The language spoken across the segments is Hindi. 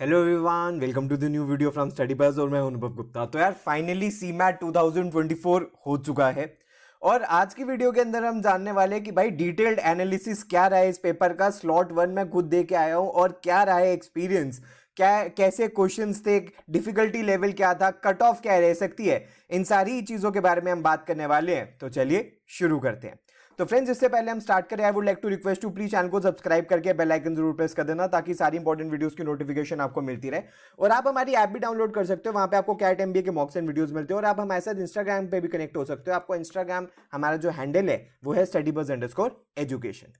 Hello everyone, welcome to the new video from Study Buzz और मैं हूं अनुभव गुप्ता। तो यार फाइनली सीमैट 2024 हो चुका है और आज की वीडियो के अंदर हम जानने वाले हैं कि भाई डिटेल्ड एनालिसिस क्या रहा है इस पेपर का। स्लॉट 1 में खुद दे के आया हूं और क्या रहा है एक्सपीरियंस, क्या कैसे क्वेश्चंस थे, डिफिकल्टी लेवल क्या था, कट ऑफ क्या रह सकती है, इन सारी चीजों के बारे में हम बात करने वाले हैं। तो चलिए शुरू करते हैं। तो फ्रेंड्स, इससे पहले हम स्टार्ट करें, I would like to request to please channel को सब्सक्राइब करके बेल आइकन जरूर प्रेस कर देना ताकि सारी इंपॉर्टेंट वीडियोस की नोटिफिकेशन आपको मिलती रहे। और आप हमारी ऐप भी डाउनलोड कर सकते हो, वहां पे आपको कैट एमबीए के मॉक्स एंड वीडियोस मिलते हैं। और आप हमारे साथ इंस्टाग्राम पे भी कनेक्ट हो सकते हो। आपको इंस्टाग्राम हमारा जो हैंडल है वो है studybuzz_education।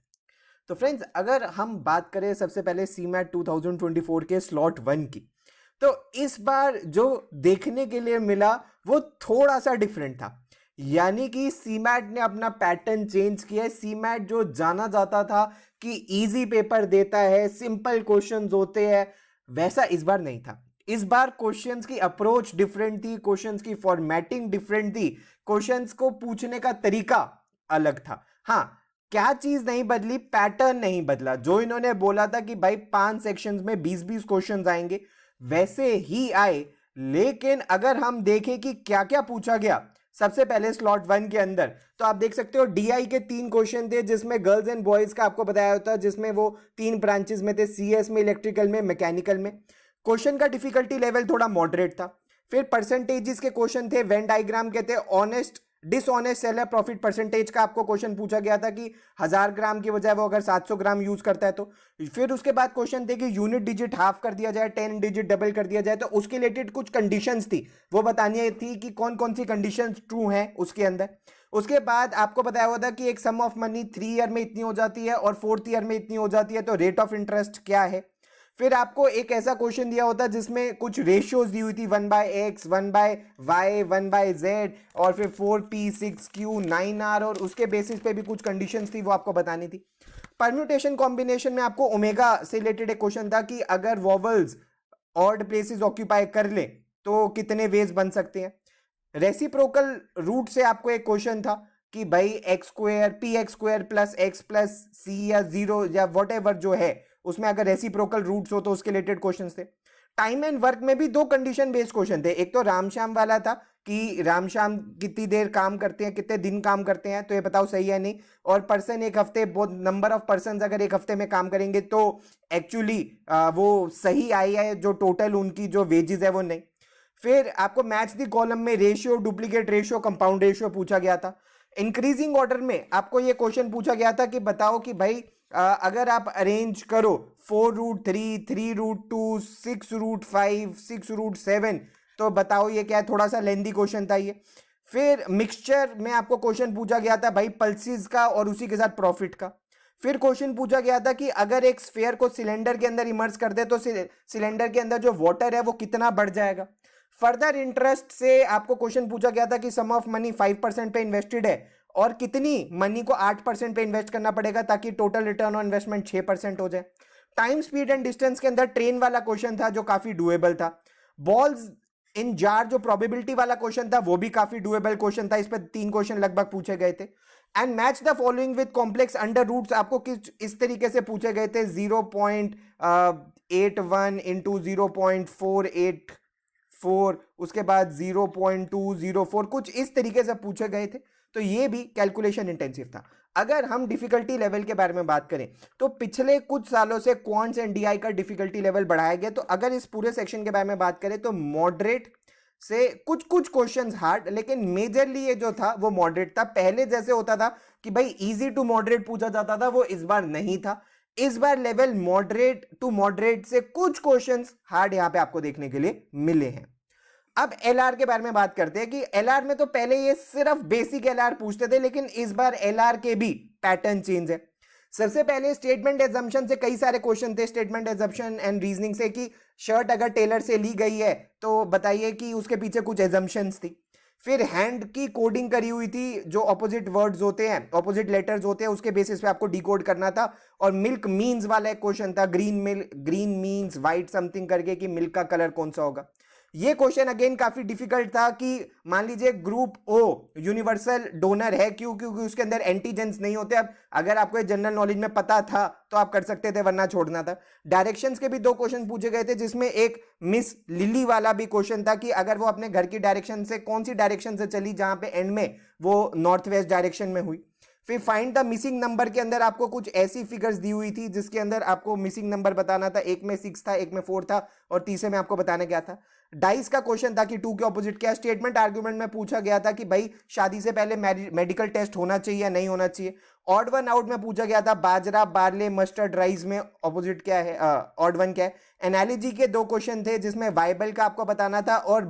तो फ्रेंड्स, अगर हम बात करें सबसे पहले सीमैट 2024 के स्लॉट 1 की, तो इस बार जो देखने के लिए मिला वो थोड़ा सा डिफरेंट था। यानी कि सीमैट ने अपना पैटर्न चेंज किया है। सीमैट जो जाना जाता था कि इजी पेपर देता है, सिंपल क्वेश्चंस होते हैं, वैसा इस बार नहीं था। इस बार क्वेश्चंस की अप्रोच डिफरेंट थी, क्वेश्चंस की फॉर्मेटिंग डिफरेंट थी, क्वेश्चंस को पूछने का तरीका अलग था। हाँ, क्या चीज नहीं बदली? पैटर्न नहीं बदला। जो इन्होंने बोला था कि भाई 5 सेक्शंस में 20-20 क्वेश्चंस आएंगे, वैसे ही आए। लेकिन अगर हम देखें कि क्या क्या पूछा गया सबसे पहले स्लॉट 1 के अंदर, तो आप देख सकते हो डीआई के 3 क्वेश्चन थे जिसमें गर्ल्स एंड बॉयज का आपको बताया होता, जिसमें वो 3 ब्रांचेस में थे, सीएस में, इलेक्ट्रिकल में, मैकेनिकल में। क्वेश्चन का डिफिकल्टी लेवल थोड़ा मॉडरेट था। फिर परसेंटेजेस के क्वेश्चन थे, वेन डायग्राम के थे, honest dishonest seller profit percentage का आपको क्वेश्चन पूछा गया था कि 1000 ग्राम की बजाय वो अगर 700 ग्राम यूज करता है तो। फिर उसके बाद क्वेश्चन थे कि यूनिट डिजिट हाफ कर दिया जाए, 10 डिजिट डबल कर दिया जाए, तो उसके रिलेटेड कुछ कंडीशंस थी, वो बतानी थी कि कौन कौन सी कंडीशंस ट्रू हैं उसके अंदर। उसके बाद आपको बताया हुआ था कि एक सम ऑफ मनी 3 ईयर में इतनी हो जाती है और 4th ईयर में इतनी हो जाती है, तो रेट ऑफ इंटरेस्ट क्या है। फिर आपको एक ऐसा क्वेश्चन दिया होता जिसमें कुछ रेशियोज दी हुई थी, 1/x, 1/y, 1/z, और फिर 4p, 6q, 9r, और उसके बेसिस पे भी कुछ कंडीशंस थी, वो आपको बतानी थी। परम्यूटेशन कॉम्बिनेशन में आपको ओमेगा से रिलेटेड एक क्वेश्चन था कि अगर वॉवल्स ऑड प्लेसेस ऑक्यूपाई कर ले तो कितने वेज बन सकते हैं। रेसिप्रोकल रूट से आपको एक क्वेश्चन था कि भाई X square, P X square plus X plus C या जीरो या वट एवर जो है, उसमें अगर रेसिप्रोकल रूट्स हो तो उसके रिलेटेड क्वेश्चंस थे। टाइम एंड वर्क में भी 2 कंडीशन बेस्ड क्वेश्चन थे। एक तो रामश्याम वाला था कि रामश्याम कितनी देर काम करते हैं, कितने दिन काम करते हैं, तो ये बताओ सही है नहीं। और पर्सन एक हफ्ते, बहुत नंबर ऑफ पर्सन अगर एक हफ्ते में काम करेंगे तो एक्चुअली वो सही आई है, जो टोटल उनकी जो वेजेस है वो नहीं। फिर आपको मैच दी कॉलम में ratio, duplicate ratio, compound ratio पूछा गया था। इंक्रीजिंग ऑर्डर में आपको ये क्वेश्चन पूछा गया था कि बताओ कि भाई अगर आप अरेंज करो 4√3, 3√2, 6√5, 6√7, तो बताओ ये क्या है। थोड़ा सा लेंदी क्वेश्चन था ये। फिर मिक्सचर में आपको क्वेश्चन पूछा गया था भाई पल्सिस का और उसी के साथ प्रॉफिट का। फिर क्वेश्चन पूछा गया था कि अगर एक स्फीयर को सिलेंडर के अंदर इमर्स कर दे तो सिलेंडर के अंदर जो वाटर है वो कितना बढ़ जाएगा। फर्दर इंटरेस्ट से आपको क्वेश्चन पूछा गया था कि सम ऑफ मनी 5% पे इन्वेस्टेड है और कितनी मनी को 8% पे इन्वेस्ट करना पड़ेगा ताकि टोटल रिटर्न ऑन इन्वेस्टमेंट 6% हो जाए। टाइम, स्पीड एंड डिस्टेंस के अंदर ट्रेन वाला क्वेश्चन था जो काफी डुएबल था। बॉल्स इन जार जो प्रोबेबिलिटी वाला क्वेश्चन था वो भी काफी डुएबल क्वेश्चन था। इस पर 3 क्वेश्चन लगभग पूछे गए थे। And match the following with complex under roots आपको किस इस तरीके से पूछे गए थे, 0.81 इंटू 0.484, उसके बाद 0.204, कुछ इस तरीके से पूछे गए थे। तो ये भी कैलकुलेशन इंटेंसिव था। अगर हम डिफिकल्टी लेवल के बारे में बात करें तो पिछले कुछ सालों से क्वांट्स एंड डीआई का डिफिकल्टी लेवल बढ़ाया गया। तो अगर इस पूरे सेक्शन के बारे में बात करें तो मॉडरेट से कुछ कुछ क्वेश्चंस हार्ड, लेकिन मेजरली ये जो था वो मॉडरेट था। पहले जैसे होता था कि भाई इजी टू मॉडरेट पूछा जाता था, वो इस बार नहीं था। इस बार लेवल मॉडरेट टू मॉडरेट से कुछ क्वेश्चंस हार्ड यहां पे आपको देखने के लिए मिले हैं। अब एलआर के बारे में बात करते हैं कि एलआर में तो पहले ये सिर्फ बेसिक एलआर पूछते थे, लेकिन इस बार एलआर के भी पैटर्न चेंज है। सबसे पहले स्टेटमेंट एजम्पशन से कई सारे क्वेश्चन थे, स्टेटमेंट एजम्पशन एंड रीजनिंग से कि शर्ट अगर टेलर से ली गई है तो बताइए कि उसके पीछे कुछ एजम्पशंस थी। फिर हैंड की कोडिंग करी हुई थी, जो ऑपोजिट वर्ड्स होते हैं, ऑपोजिट लेटर्स होते हैं, उसके बेसिस पे आपको डिकोड करना था। और मिल्क मीन्स वाला एक क्वेश्चन था, ग्रीन मीन्स व्हाइट समथिंग करके, कि मिल्क का कलर कौन सा होगा। ये क्वेश्चन अगेन काफी डिफिकल्ट था कि मान लीजिए ग्रुप ओ यूनिवर्सल डोनर है, क्यों? क्योंकि उसके अंदर एंटीजेंस नहीं होते। अब अगर आपको जनरल नॉलेज में पता था तो आप कर सकते थे, वरना छोड़ना था। डायरेक्शंस के भी 2 क्वेश्चन पूछे गए थे, जिसमें एक मिस लिली वाला भी क्वेश्चन था कि अगर वो अपने घर की डायरेक्शन से कौन सी डायरेक्शन से चली जहां पे एंड में वो नॉर्थ वेस्ट डायरेक्शन में हुई। फिर फाइंड द मिसिंग नंबर के अंदर आपको कुछ ऐसी फिगर्स दी हुई थी जिसके अंदर आपको मिसिंग नंबर बताना था। एक में 6 था, एक में 4 था और तीसरे में आपको बताना क्या था। डाइस का क्वेश्चन था कि 2 के ऑपोजिट क्या। स्टेटमेंट आर्गुमेंट में पूछा गया था कि भाई शादी से पहले मेडिकल टेस्ट होना चाहिए या नहीं होना चाहिए। ऑड वन आउट में पूछा गया था बाजरा, बार्ले, मस्टर्ड, राइस में ऑपोजिट क्या है, ऑड वन क्या है। एनालॉजी के 2 क्वेश्चन थे जिसमें वाइबल का आपको बताना था और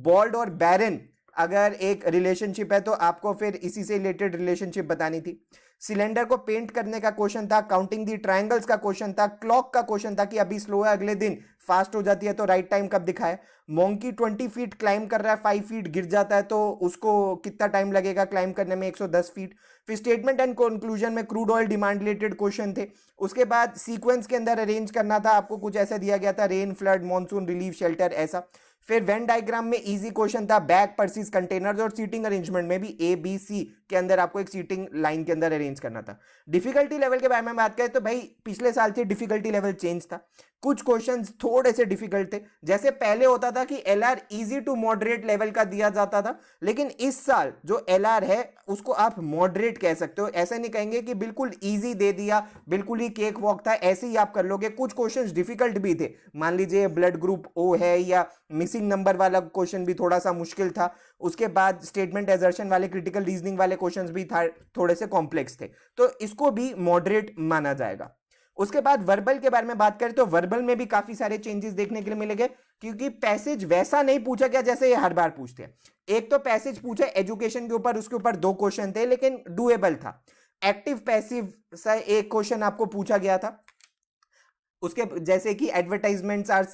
बॉल्ड और बैरन अगर एक रिलेशनशिप है तो आपको फिर इसी से रिलेटेड रिलेशनशिप बतानी थी। सिलेंडर को पेंट करने का क्वेश्चन था। काउंटिंग दी ट्रायंगल्स का क्वेश्चन था। क्लॉक का क्वेश्चन था कि अभी स्लो है, अगले दिन फास्ट हो जाती है, तो राइट टाइम कब दिखाए। मोंकी 20 फीट क्लाइम कर रहा है, 5 फीट गिर जाता है, तो उसको कितना टाइम लगेगा क्लाइम करने में? 110 फीट। फिर स्टेटमेंट एंड कंक्लूजन में crude oil demand related question थे। उसके बाद सीक्वेंस के अंदर अरेंज करना था आपको, कुछ ऐसा दिया गया था, rain, flood, monsoon, relief, shelter, ऐसा। फिर वेन डायग्राम में इजी क्वेश्चन था, बैग, पर्सिस, कंटेनर्स, और सीटिंग अरेंजमेंट में भी ए बी सी के अंदर आपको एक सीटिंग लाइन के अंदर अरेंज करना था। डिफिकल्टी लेवल के बारे में बात करें तो भाई पिछले साल से डिफिकल्टी लेवल चेंज था। कुछ क्वेश्चंस थोड़े से डिफिकल्ट थे। जैसे पहले होता था कि LR easy to moderate level का दिया जाता था, लेकिन इस साल जो एलआर है उसको आप मॉडरेट कह सकते हो। ऐसा नहीं कहेंगे कि बिल्कुल इजी दे दिया, बिल्कुल ही केक वॉक था, ऐसे ही आप कर लोगे। कुछ क्वेश्चंस डिफिकल्ट भी थे। मान लीजिए ब्लड ग्रुप ओ है, या मिसिंग नंबर वाला क्वेश्चन भी थोड़ा सा मुश्किल था। उसके बाद स्टेटमेंट एजर्शन वाले, क्रिटिकल रीजनिंग वाले क्वेश्चंस भी थोड़े से कॉम्प्लेक्स थे, तो इसको भी मॉडरेट माना जाएगा। उसके बाद वर्बल के बारे में बात करें तो वर्बल में भी काफी सारे चेंजेस देखने के लिए मिलेंगे, क्योंकि पैसेज वैसा नहीं पूछा गया जैसे ये हर बार पूछते हैं। एक तो पैसेज पूछा एजुकेशन के ऊपर, उसके ऊपर 2 क्वेश्चन थे लेकिन डुएबल था। एक्टिव पैसिव सा एक क्वेश्चन आपको पूछा गया था। उसके जैसे कि एडवर्टाइजमेंट्स आर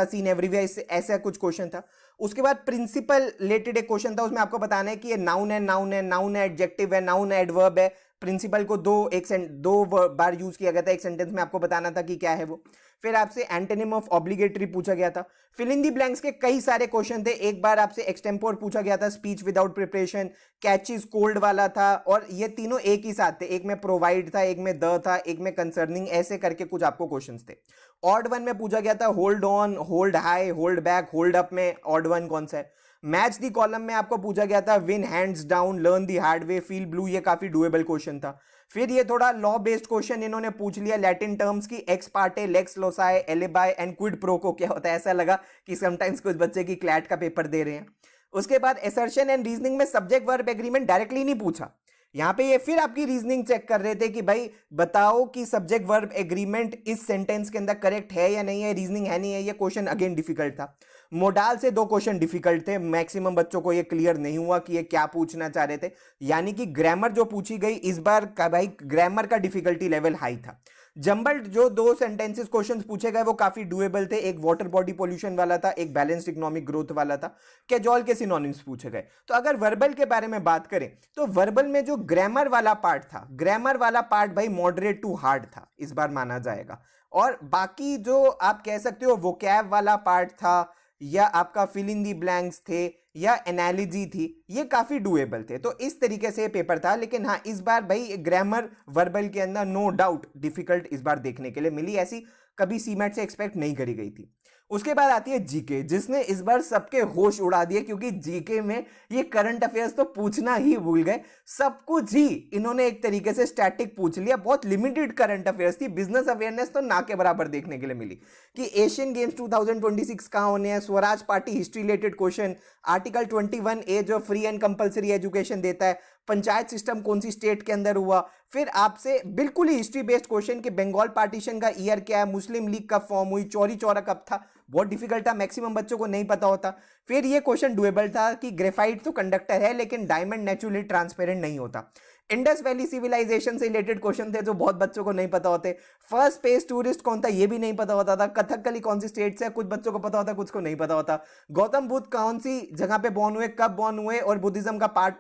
सीन एवरीवेयर, ऐसा कुछ क्वेश्चन था। उसके बाद प्रिंसिपल रिलेटेड एक क्वेश्चन था, उसमें आपको बताना है कि ये नाउन है, नाउन है, एडजेक्टिव है, नाउन है, एडवर्ब है। प्रिंसिपल को दो बार यूज किया गया था एक सेंटेंस में, आपको बताना था कि क्या है वो। फिर आपसे एंटोनिम ऑफ ऑब्लिगेटरी पूछा गया था। फिल इन दी ब्लैंक्स के कई सारे क्वेश्चन थे। एक बार आपसे एक्सटेम्पोर पूछा गया था, speech without preparation, catches cold वाला था, और ये तीनों एक ही साथ थे। एक में प्रोवाइड था, एक में द था, एक में कंसर्निंग, ऐसे करके कुछ आपको क्वेश्चंस थे। ऑड वन में पूछा गया था hold on, hold high, hold back, hold up में ऑड वन कौन सा है। मैच दी कॉलम में आपको पूछा गया था win hands down, learn the hard way, feel blue, ये काफी डुएबल क्वेश्चन था। फिर ये थोड़ा लॉ बेस्ड क्वेश्चन इन्होंने पूछ लिया, लैटिन टर्म्स की ex parte, lex loci, alibi and quid pro quo क्या होता है। ऐसा लगा कि समटाइम्स कुछ बच्चे की क्लैट का पेपर दे रहे हैं। उसके बाद एसर्शन एंड रीजनिंग में सब्जेक्ट वर्ब एग्रीमेंट डायरेक्टली नहीं पूछा। यहां पे ये फिर आपकी रीजनिंग चेक कर रहे थे कि भाई बताओ कि सब्जेक्ट वर्ब एग्रीमेंट इस सेंटेंस के अंदर करेक्ट है या नहीं है, रीजनिंग है नहीं है। ये क्वेश्चन अगेन डिफिकल्ट था। मोडाल से 2 क्वेश्चन डिफिकल्ट थे। मैक्सिमम बच्चों को ये क्लियर नहीं हुआ कि ये क्या पूछना चाह रहे थे। यानी कि ग्रामर जो पूछी गई इस बार का, भाई ग्रामर का डिफिकल्टी लेवल हाई था। जंबल्ड जो 2 सेंटेंसेस क्वेश्चंस पूछे गए वो काफी डुएबल थे। एक वाटर बॉडी पोल्यूशन वाला था, एक बैलेंस्ड इकोनॉमिक ग्रोथ वाला था। कैजोल के सिनोनिम्स पूछे गए। तो अगर वर्बल के बारे में बात करें तो वर्बल में जो ग्रामर वाला पार्ट था, ग्रामर वाला पार्ट भाई मॉडरेट टू हार्ड था, इस बार माना जाएगा। और बाकी जो आप कह सकते हो वोकैब वाला पार्ट था, या आपका फिल इन दी ब्लैंक्स थे, या एनालॉजी थी, ये काफी डुएबल थे। तो इस तरीके से पेपर था। लेकिन हाँ, इस बार भाई ग्रामर वर्बल के अंदर नो डाउट डिफिकल्ट इस बार देखने के लिए मिली, ऐसी कभी सीमेट से एक्सपेक्ट नहीं करी गई थी। उसके बाद आती है जीके, जिसने इस बार सबके होश उड़ा दिए, क्योंकि जीके में ये करंट अफेयर्स तो पूछना ही भूल गए। सब कुछ ही इन्होंने एक तरीके से स्टैटिक पूछ लिया। बहुत लिमिटेड करंट अफेयर्स थी। बिजनेस अवेयरनेस तो ना के बराबर देखने के लिए मिली कि एशियन गेम्स 2026 कहाँ होने हैं, Swaraj party history related question, article 21A जो फ्री एंड कंपलसरी एजुकेशन देता है, पंचायत सिस्टम कौन सी स्टेट के अंदर हुआ। फिर आपसे बिल्कुल ही हिस्ट्री बेस्ड क्वेश्चन कि बंगाल पार्टीशन का ईयर क्या है, मुस्लिम लीग कब फॉर्म हुई, चौरी चौरा कब था। बहुत डिफिकल्ट था, मैक्सिमम बच्चों को नहीं पता होता। फिर ये क्वेश्चन डुएबल था कि ग्रेफाइट तो कंडक्टर है लेकिन डायमंड नेचुरली ट्रांसपेरेंट नहीं होता। इंडस वैली सिविलाइजेशन से रिलेटेड क्वेश्चन थे जो बहुत बच्चों को नहीं पता होते। फर्स्ट स्पेस टूरिस्ट कौन था ये भी नहीं पता होता था। कथकली कौन सी स्टेट से, कुछ बच्चों को पता होता, कुछ को नहीं पता होता। गौतम बुद्ध कौन सी जगह पे बॉर्न हुए, कब बॉर्न हुए, और बुद्धिज्म का पार्ट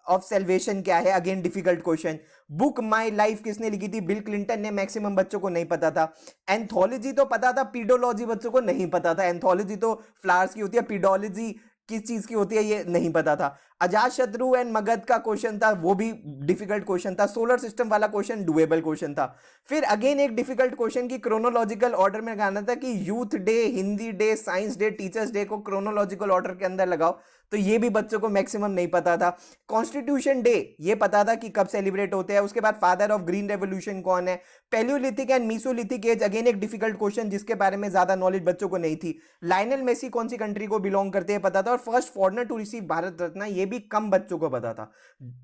ऑफ सेल्वेशन क्या है, again difficult question. Book my life किसने लिखी थी, बिल क्लिंटन ने, मैक्सिमम बच्चों को नहीं पता था। एंथोलॉजी तो पता था, पीडोलॉजी बच्चों को नहीं पता था। एंथोलॉजी तो फ्लावर्स की होती है, पीडोलॉजी किस चीज की होती है ये नहीं पता था। अजात शत्रु एंड मगध का क्वेश्चन था, वो भी डिफिकल्ट क्वेश्चन था। सोलर सिस्टम वाला क्वेश्चन डुएबल क्वेश्चन था। फिर अगेन एक डिफिकल्ट क्वेश्चन की क्रोनोलॉजिकल ऑर्डर में गाना था कि youth day, Hindi day, science day, teachers day को क्रोनोलॉजिकल ऑर्डर के अंदर लगाओ, तो ये भी बच्चों को मैक्सिमम नहीं पता था। कॉन्स्टिट्यूशन डे ये पता था कि कब सेलिब्रेट होते हैं। उसके बाद फादर ऑफ ग्रीन रेवोल्यूशन कौन है। Palaeolithic and Mesolithic age, again एक डिफिकल्ट क्वेश्चन जिसके बारे में ज्यादा नॉलेज बच्चों को नहीं थी। लायनल मेसी कौन सी कंट्री को बिलोंग करते हैं पता था। और first foreigner to receive Bharat Ratna, ये भी कम बच्चों को पता था।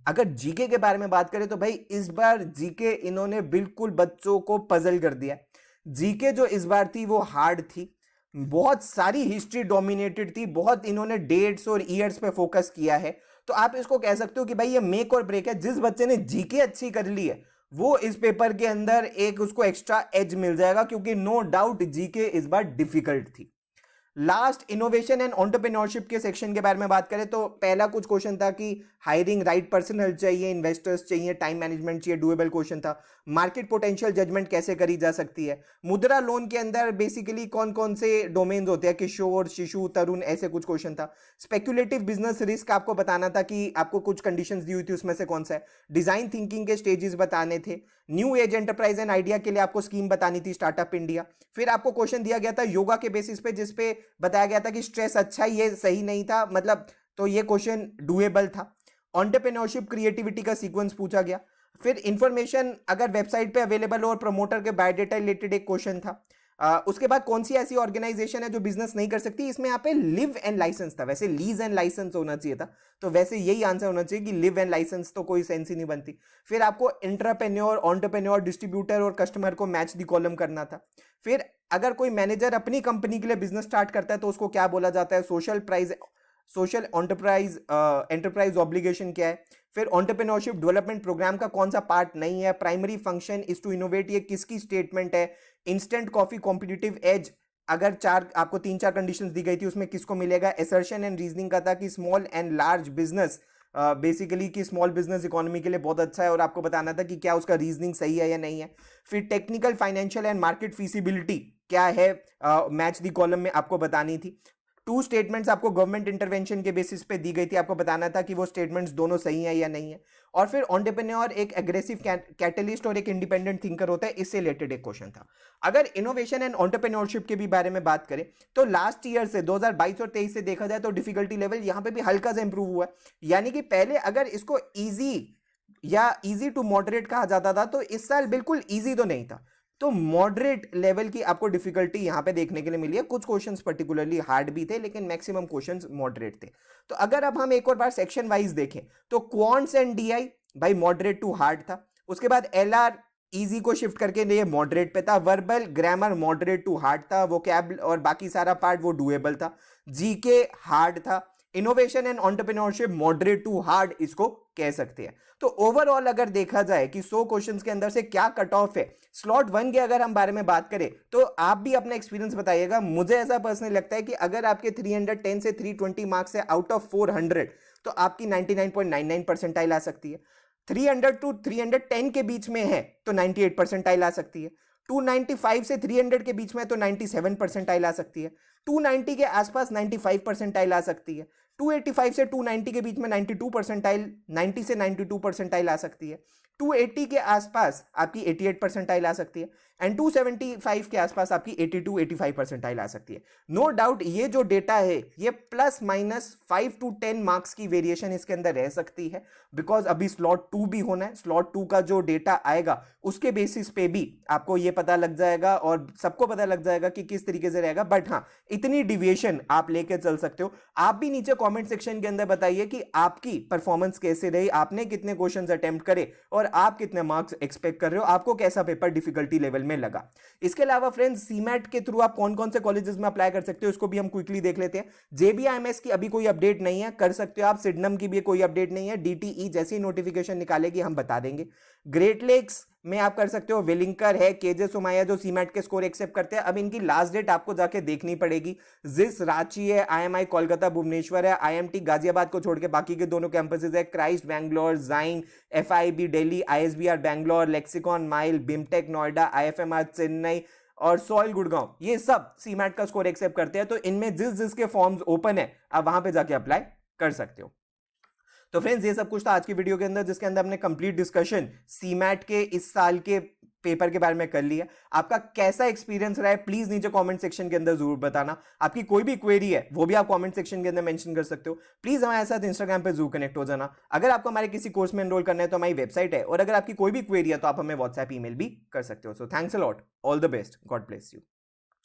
अगर जीके के बारे में बात करें तो भाई इस बार जीके इन्होंने बिल्कुल बच्चों को पजल कर दिया। जीके जो इस बार थी वो हार्ड थी, बहुत सारी हिस्ट्री डोमिनेटेड थी, बहुत इन्होंने डेट्स और ईयर्स पे फोकस किया है। तो आप इसको कह सकते हो कि भाई ये मेक और ब्रेक है। जिस बच्चे ने जीके अच्छी कर ली है वो इस पेपर के अंदर एक उसको एक्स्ट्रा एज मिल जाएगा, क्योंकि नो डाउट जीके इस बार डिफिकल्ट थी। लास्ट इनोवेशन एंड एंटरप्रेन्योरशिप के सेक्शन के बारे में बात करें तो पहला कुछ क्वेश्चन था कि हायरिंग राइट पर्सनल चाहिए, इन्वेस्टर्स चाहिए, टाइम मैनेजमेंट चाहिए, डुएबल क्वेश्चन था। मार्केट पोटेंशियल जजमेंट कैसे करी जा सकती है। मुद्रा लोन के अंदर बेसिकली कौन कौन से डोमेन्स होते हैं, किशोर, शिशु, तरुण, ऐसे कुछ क्वेश्चन था। स्पेक्युलेटिव बिजनेस रिस्क आपको बताना था कि आपको कुछ कंडीशंस दी हुई थी, उसमें से कौन सा है। डिजाइन थिंकिंग के स्टेजेस बताने थे। New age enterprise and idea के लिए आपको स्कीम बतानी थी, स्टार्टअप इंडिया। फिर आपको क्वेश्चन दिया गया था योगा के बेसिस पे, जिसपे बताया गया था कि स्ट्रेस अच्छा, ये सही नहीं था मतलब, तो ये क्वेश्चन डुएबल था। एंटरप्रेन्योरशिप क्रिएटिविटी का सीक्वेंस पूछा गया। फिर इंफॉर्मेशन अगर वेबसाइट पे अवेलेबल हो और प्रमोटर के बायोडेटा रिलेटेड एक क्वेश्चन था। उसके बाद कौन सी ऐसी ऑर्गेनाइजेशन है जो बिजनेस नहीं कर सकती, इसमें यहाँ पे लिव एंड लाइसेंस था, वैसे लीज एंड लाइसेंस होना चाहिए था, तो वैसे यही आंसर होना चाहिए कि लिव एंड लाइसेंस, तो कोई सेंस ही नहीं बनती। फिर आपको इंटरप्रेन्योर, एंटरप्रेन्योर, डिस्ट्रीब्यूटर और कस्टमर को मैच दी कॉलम करना था। फिर अगर कोई मैनेजर अपनी कंपनी के लिए बिजनेस स्टार्ट करता है तो उसको क्या बोला जाता है, सोशल एंटरप्राइज ऑब्लिगेशन क्या है। फिर एंटरप्रेन्योरशिप डेवलपमेंट प्रोग्राम का कौन सा पार्ट नहीं है। Primary function is to innovate, ये किसकी स्टेटमेंट है। इंस्टेंट कॉफी कॉम्पिटिटिव एज, अगर आपको 3-4 कंडीशंस दी गई थी उसमें किसको मिलेगा। एसर्शन एंड रीजनिंग का था कि small and large business, basically कि स्मॉल बिजनेस इकोनॉमी के लिए बहुत अच्छा है और आपको बताना था कि क्या उसका रीजनिंग सही है या नहीं है। फिर technical, financial and market feasibility क्या है, मैच दी कॉलम में आपको बतानी थी। 2 स्टेटमेंट्स आपको गवर्नमेंट इंटरवेंशन के बेसिस पे दी गई थी, आपको बताना था कि वो स्टेटमेंट्स दोनों सही है या नहीं है। और फिर एंटरप्रेन्योर एक एग्रेसिव कैटलिस्ट और एक इंडिपेंडेंट थिंकर होता है, इससे रिलेटेड एक क्वेश्चन था। अगर इनोवेशन एंड एंटरप्रेन्योरशिप के भी बारे में बात करें तो लास्ट ईयर से 2022 और 23 से देखा जाए तो डिफिकल्टी लेवल यहाँ पे भी हल्का सा इंप्रूव हुआ है। यानी कि पहले अगर इसको इजी टू मॉडरेट कहा जाता था, तो इस साल बिल्कुल इजी तो नहीं था, तो मॉडरेट लेवल की आपको डिफिकल्टी यहां पे देखने के लिए मिली है। कुछ क्वेश्चंस पर्टिकुलरली हार्ड भी थे लेकिन मैक्सिमम क्वेश्चंस मॉडरेट थे। तो अगर अब हम एक और बार सेक्शन वाइज देखें तो क्वांट्स एंड डीआई भाई मॉडरेट टू हार्ड था। उसके बाद एलआर इजी को शिफ्ट करके ये मॉडरेट पे था। Verbal grammar moderate to hard था। वोकैब और बाकी सारा पार्ट वो डुएबल था। जीके हार्ड था। Innovation and entrepreneurship moderate to hard इसको कह सकते हैं। तो ओवरऑल अगर देखा जाए कि 100 क्वेश्चंस के अंदर से क्या कट ऑफ है, स्लॉट 1 के अगर हम बारे में बात करें तो आप भी अपना एक्सपीरियंस बताइएगा। मुझे ऐसा पर्सनली लगता है कि अगर आपके 310 से 320 मार्क्स है आउट ऑफ 400, तो आपकी 99.99 परसेंटाइल आ सकती है। 300 टू 310 के बीच में है तो 98 परसेंटाइल आ सकती है। 295 से 300 के बीच में तो 97 परसेंटाइल आ सकती है। 290 के आसपास 95 परसेंटाइल आ सकती है। 285 से 290 के बीच में 92 परसेंटाइल, 90 से 92 परसेंटाइल आ सकती है। 280 के आसपास आपकी 88 परसेंटाइल आ सकती है। एंड 275 के आसपास आपकी 82-85 परसेंटाइल आ सकती है। नो डाउट ये जो डेटा है ये प्लस माइनस 5 to 10 मार्क्स की वेरिएशन इसके अंदर रह सकती है, बिकॉज अभी स्लॉट 2 भी होना है। स्लॉट 2 का जो डेटा आएगा उसके बेसिस पे भी आपको ये पता लग जाएगा और सबको पता लग जाएगा कि किस तरीके से रहेगा। बट हाँ, इतनी डिविएशन आप लेके चल सकते हो। आप भी नीचे कमेंट सेक्शन के अंदर बताइए कि आपकी परफॉर्मेंस कैसे रही, आपने कितने क्वेश्चंस अटेम्प्ट करे और आप कितने मार्क्स एक्सपेक्ट कर रहे हो, आपको कैसा पेपर डिफिकल्टी लेवल में लगा। इसके अलावा फ्रेंड्स सीमैट के थ्रू आप कौन कौन से कॉलेजेस में अप्लाई कर सकते हो इसको भी हम क्विकली देख लेते हैं। जेबीआईएमएस की अभी कोई अपडेट नहीं है, कर सकते हो आप। सिडनम की भी कोई अपडेट नहीं है। डीटीई जैसी नोटिफिकेशन निकालेगी हम बता देंगे। ग्रेट लेक्स में आप कर सकते हो, वेलिंकर है, केजे सोमाया जो सीमैट के स्कोर एक्सेप्ट करते हैं। अब इनकी लास्ट डेट आपको जाके देखनी पड़ेगी। जिस रांची है, आईएमआई कोलकाता भुवनेश्वर है, आईएमटी गाजियाबाद को छोड़ के बाकी के दोनों कैंपसेस है, Christ Bangalore, Jain, FIB Delhi, ISBR Bangalore, Lexicon MILE, BIMTECH Noida, IFMR Chennai और सॉइल गुड़गांव, ये सब सीमैट का स्कोर एक्सेप्ट करते हैं। तो इनमें जिस जिसके फॉर्म्स ओपन है आप वहां पे जाके अप्लाई कर सकते हो। तो फ्रेंड्स, ये सब कुछ था आज की वीडियो के अंदर, जिसके अंदर हमने कंप्लीट डिस्कशन सीमैट के इस साल के पेपर के बारे में कर लिया। आपका कैसा एक्सपीरियंस रहा है प्लीज नीचे कमेंट सेक्शन के अंदर जरूर बताना। आपकी कोई भी क्वेरी है वो भी आप कमेंट सेक्शन के अंदर मेंशन कर सकते हो। प्लीज हमारे साथ इंस्टाग्राम पे जरूर कनेक्ट हो जाना। अगर आपको हमारे किसी कोर्स में एनरोल करना है तो हमारी वेबसाइट है, और अगर आपकी कोई भी क्वेरी है तो आप हमें व्हाट्सएप ईमेल भी कर सकते हो। So thanks a lot, all the best, God bless you.